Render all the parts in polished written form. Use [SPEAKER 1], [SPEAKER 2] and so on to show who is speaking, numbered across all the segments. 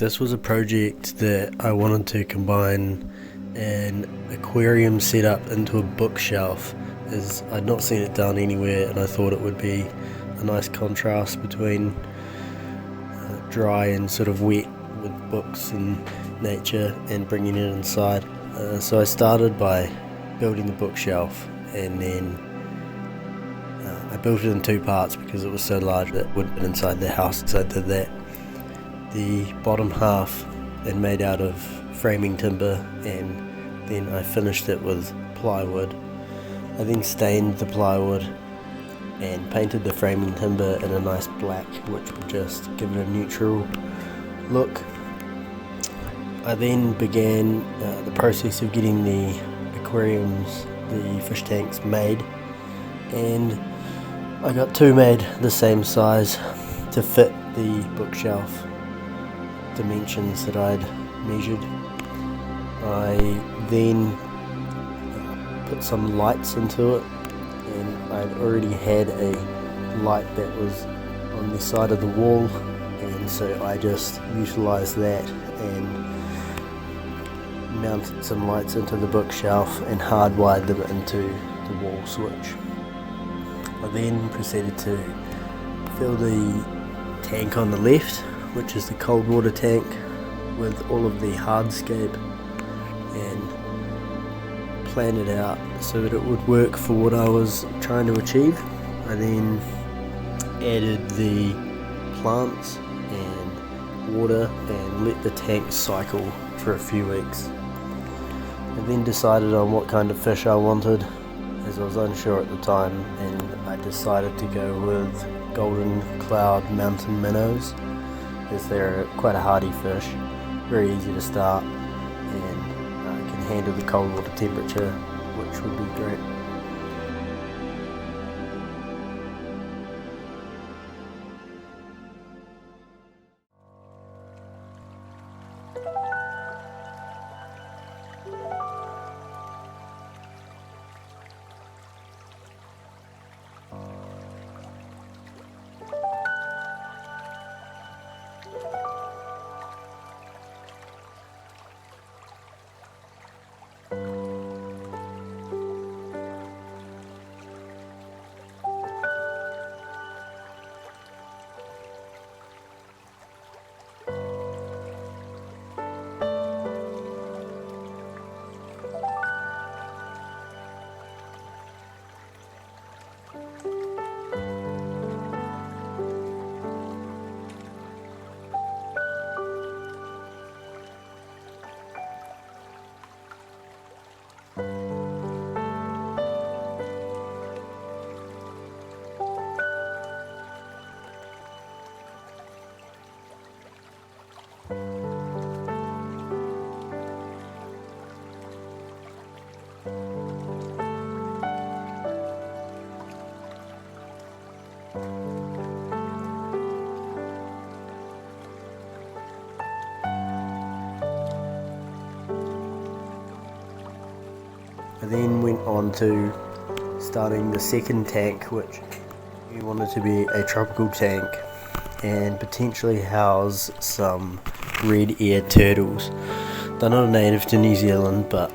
[SPEAKER 1] This was a project that I wanted to combine an aquarium setup into a bookshelf, as I'd not seen it done anywhere, and I thought it would be a nice contrast between dry and sort of wet with books and nature and bringing it inside. So I started by building the bookshelf, and then I built it in two parts because it was so large that it wouldn't fit inside the house, so I did that. The bottom half and made out of framing timber, and then I finished it with plywood. I then stained the plywood and painted the framing timber in a nice black, which would just give it a neutral look. I then began the process of getting the aquariums, the fish tanks made, and I got two made the same size to fit the bookshelf dimensions that I'd measured. I then put some lights into it, and I'd already had a light that was on the side of the wall, and so I just utilised that and mounted some lights into the bookshelf and hardwired them into the wall switch. I then proceeded to fill the tank on the left, which is the cold water tank, with all of the hardscape, and planned it out so that it would work for what I was trying to achieve. I then added the plants and water and let the tank cycle for a few weeks. I then decided on what kind of fish I wanted, as I was unsure at the time, and I decided to go with golden cloud mountain minnows, as they're quite a hardy fish, very easy to start, and can handle the cold water temperature, which would be great. I then went on to starting the second tank, which we wanted to be a tropical tank and potentially house some red-eared turtles. They're not native to New Zealand, but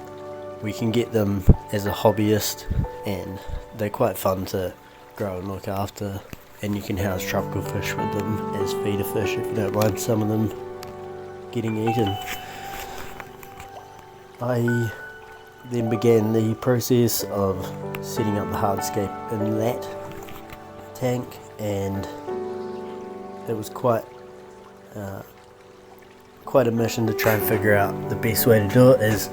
[SPEAKER 1] we can get them as a hobbyist, and they're quite fun to grow and look after, and you can house tropical fish with them as feeder fish if you don't mind some of them getting eaten. I then began the process of setting up the hardscape in that tank, and it was quite a mission to try and figure out the best way to do it, as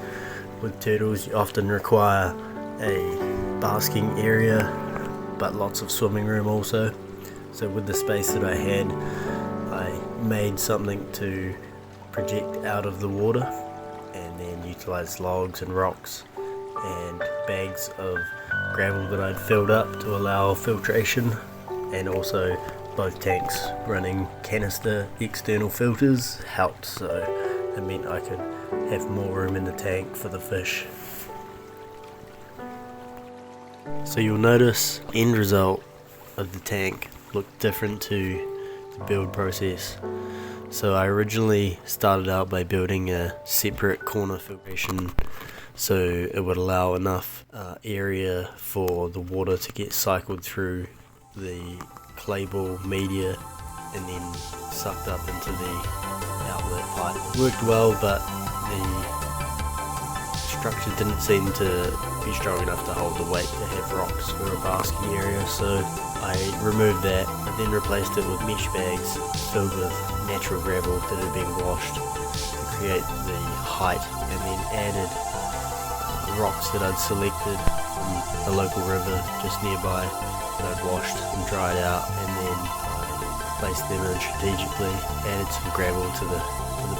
[SPEAKER 1] with turtles you often require a basking area but lots of swimming room also. So with the space that I had, I made something to project out of the water, and then utilised logs and rocks and bags of gravel that I'd filled up to allow filtration, and also both tanks running canister external filters helped, so it meant I could have more room in the tank for the fish. So you'll notice the end result of the tank looked different to the build process. So I originally started out by building a separate corner filtration so it would allow enough area for the water to get cycled through the clay ball media and then sucked up into the outlet pipe. It worked well, but the structure didn't seem to be strong enough to hold the weight to have rocks for a basking area, so I removed that and then replaced it with mesh bags filled with natural gravel that had been washed to create the height, and then added rocks that I'd selected from a local river just nearby that I'd washed and dried out, and then I placed them in strategically, added some gravel to the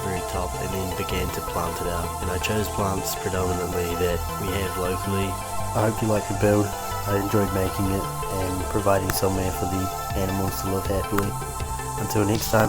[SPEAKER 1] very top, and then began to plant it out. And I chose plants predominantly that we have locally. I hope you like the build. I enjoyed making it and providing somewhere for the animals to live happily. Until next time.